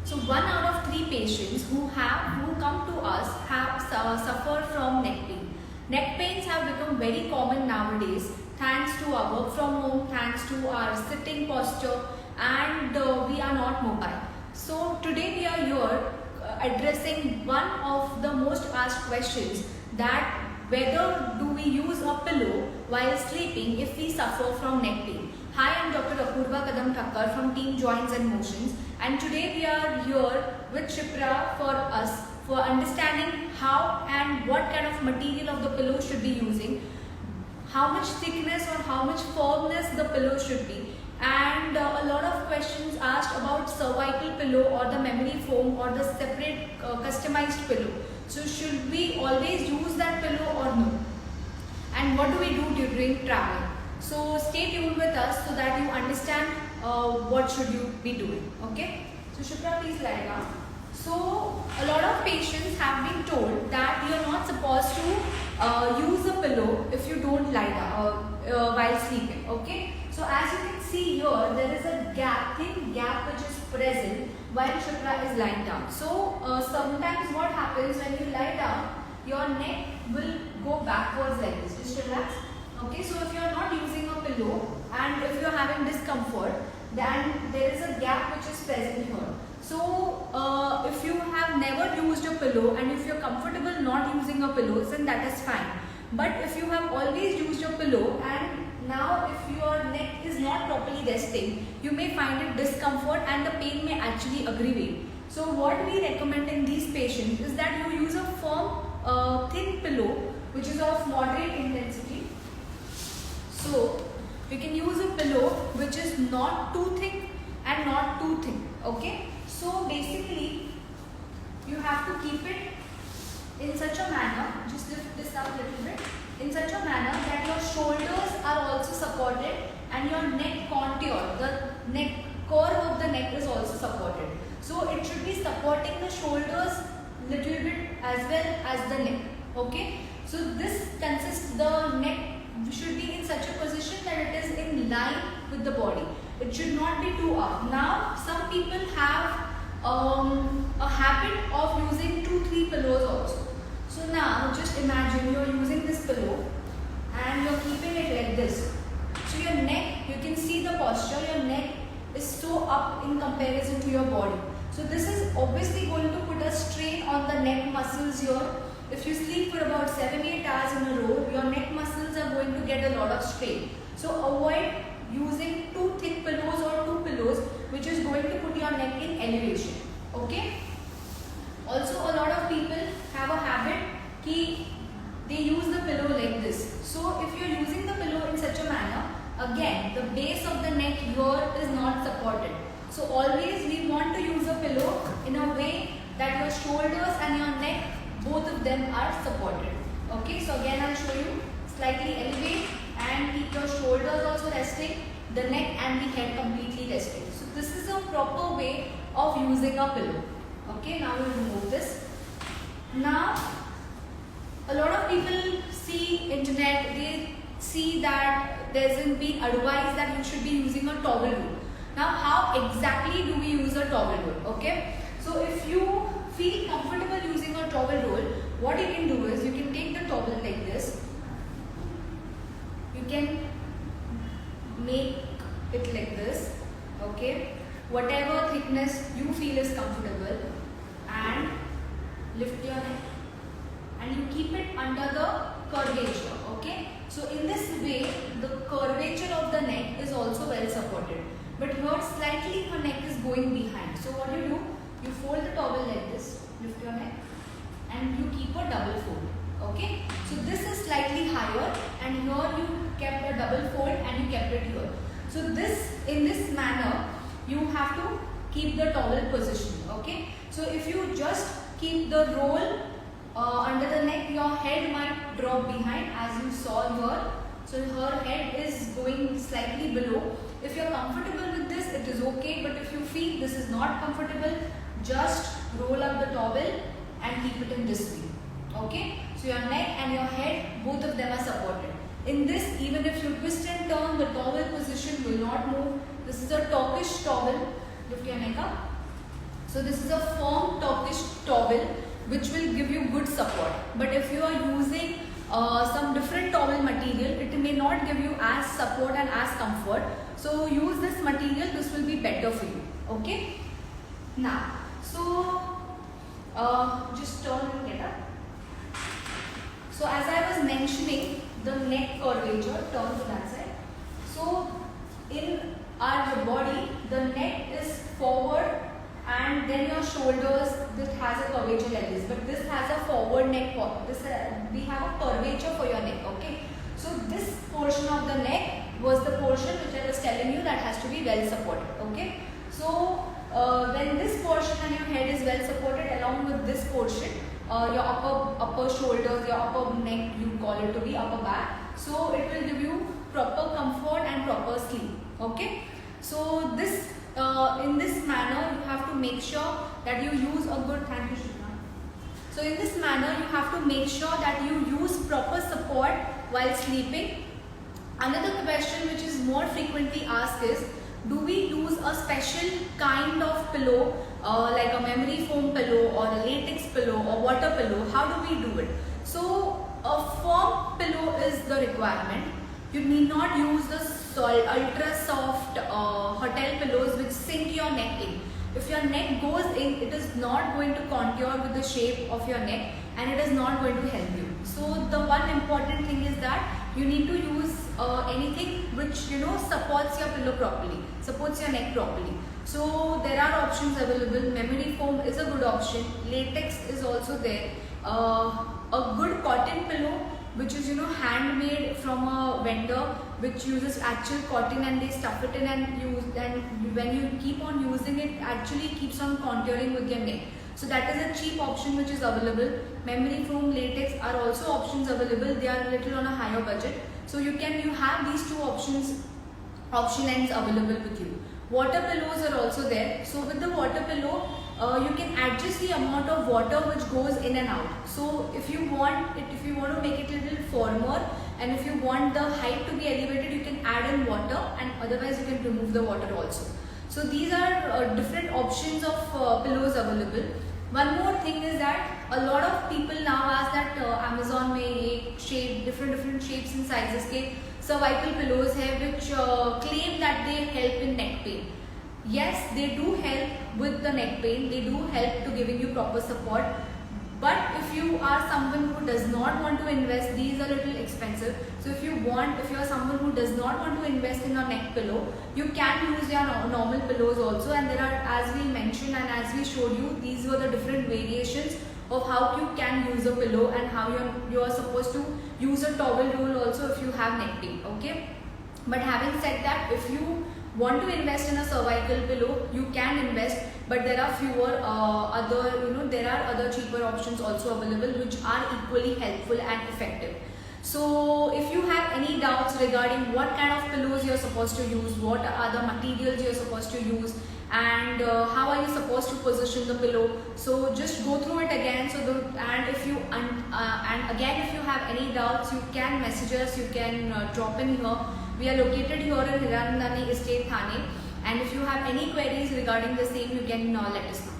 So 1 out of 3 patients who come to us have suffer from neck pain. Neck pains have become very common nowadays thanks to our work from home, thanks to our sitting posture, and we are not mobile. So today we are here addressing one of the most asked questions, that whether do we use a pillow while sleeping if we suffer from neck pain. Hi, I am Dr. Apurva Kadam Thakkar from Team Joints and Motions, and today we are here with Shipra for understanding how and what kind of material of the pillow should be using, how much thickness or how much firmness the pillow should be, and a lot of questions asked about cervical pillow or the memory foam or the separate customized pillow. So should we always use that pillow or no? And what do we do during travel? So stay tuned with us so that you understand what should you be doing. Okay? So Shipra, please lie down. So a lot of patients have been told that you are not supposed to use a pillow if you don't lie down while sleeping. Okay? So as you can see here, there is a thin gap which is present while Shipra is lying down. So sometimes what happens when you lie down, your neck will go backwards like this. Just relax. Okay, so if you are not using a pillow and if you are having discomfort, then there is a gap which is present here. So if you have never used a pillow and if you are comfortable not using a pillow, then that is fine. But if you have always used a pillow and now if your neck is not properly resting, you may find it discomfort and the pain may actually aggravate. So what we recommend in these patients is that you use a firm, thin pillow which is of moderate intensity. So you can use a pillow which is not too thick and not too thin. Okay. So basically you have to keep it in such a manner, just lift this up a little bit, in such a manner that your shoulders are also supported and your neck contour, the neck curve of the neck is also supported. So it should be supporting the shoulders little bit as well as the neck. Okay. So this consists, the neck should be in such a position that it is in line with the body. It should not be too up. Now some people have a habit of using 2-3 pillows also. So now just imagine you are using this pillow and you are keeping it like this. So your neck, you can see the posture, your neck is so up in comparison to your body. So this is obviously going to put a strain on the neck muscles here. If you sleep for about 7-8 hours in a row, your neck muscles are going to get a lot of strain. So avoid using too thick pillows or 2 pillows which is going to put your neck in elevation. Okay. Also a lot of people have a habit ki they use the pillow like this. So if you are using the pillow in such a manner, again the base of the neck here is not supported. So always we want to use a pillow in a way that your shoulders and your neck, both of them are supported. Okay, so again I'll show you. Slightly elevate and keep your shoulders also resting, the neck and the head completely resting. So this is a proper way of using a pillow. Okay, now we'll remove this. Now a lot of people see internet, they see that there's been advice that you should be using a towel roll. Now how exactly do we use a towel roll? Okay, so if you feel comfortable using a towel roll, what you can do is you can take the towel like this. You can make it like this. Okay, whatever thickness you feel is comfortable, and lift your neck and you keep it under the curvature. Okay, so in this way the curvature of the neck is also well supported, but here slightly her neck is going behind. So what you do, you fold the towel like this, lift your neck and you keep a double fold. Okay, so this is slightly higher and here you kept a double fold and you kept it here. So this, in this manner you have to keep the towel position. Okay, so if you just keep the roll under the neck, your head might drop behind as you saw here. So her head is going slightly below. If you are comfortable with this, it is okay, but if you feel this is not comfortable, just roll up the towel and keep it in this way. Okay, so your neck and your head, both of them are supported. In this, even if you twist and turn, the towel position will not move. This is a Turkish towel. Lift your neck up. So this is a firm Turkish towel which will give you good support. But if you are using some different towel material, it may not give you as support and as comfort. So use this material, this will be better for you. Okay. Now, so just turn and get up. So as I was mentioning, the neck curvature, turn to that side. So in our body, the neck is forward and then your shoulders, this has a curvature like this, but this has a forward neck. We have a curvature for your neck. Okay. So this portion of the neck was the portion which I was telling you that has to be well supported. Okay. So when this portion and your head is well supported along with this portion, your upper shoulders, your upper neck, you call it to be upper back. So it will give you proper comfort and proper sleep. Okay. So this in this manner you have to make sure that you use a good, thank you Shubha. So in this manner you have to make sure that you use proper support while sleeping. Another question which is more frequently asked is, do we use a special kind of pillow like a memory foam pillow or a latex pillow or water pillow? How do we do it? So a firm pillow is the requirement. You need not use the ultra soft hotel pillows which sink your neck in. If your neck goes in, it is not going to contour with the shape of your neck and it is not going to help you. So the one important thing is that you need to use anything which supports your pillow properly, supports your neck properly. So there are options available. Memory foam is a good option. Latex is also there. A good cotton pillow which is handmade from a vendor which uses actual cotton and they stuff it in and use, and when you keep on using it actually keeps on contouring with your neck. So that is a cheap option which is available. Memory foam, latex are also options available. They are a little on a higher budget. So you have these two option ends available with you. Water pillows are also there. So with the water pillow, you can adjust the amount of water which goes in and out. So if you want to make it a little firmer and if you want the height to be elevated, you can add in water, and otherwise you can remove the water also. So these are different options of pillows available. One more thing is that a lot of people now ask that Amazon में different shapes and sizes के cervical pillows है which claim that they help in neck pain. Yes, they do help with the neck pain. They do help to giving you proper support. But if you are someone who does not want to invest, these are a little expensive. So if you are someone who does not want to invest in a neck pillow, you can use your normal pillows also. And there are, as we mentioned and as we showed you, these were the different variations of how you can use a pillow and how you are supposed to use a towel roll also if you have neck pain. Okay. But having said that, if you want to invest in a cervical pillow, you can invest, but there are fewer there are other cheaper options also available which are equally helpful and effective. So if you have any doubts regarding what kind of pillows you are supposed to use, what are the materials you are supposed to use, and how are you supposed to position the pillow, so just go through it again. And if you have any doubts, you can message us, you can drop in here. We are located here in Hiranandani Estate, Thane, and if you have any queries regarding the same, you can let us know.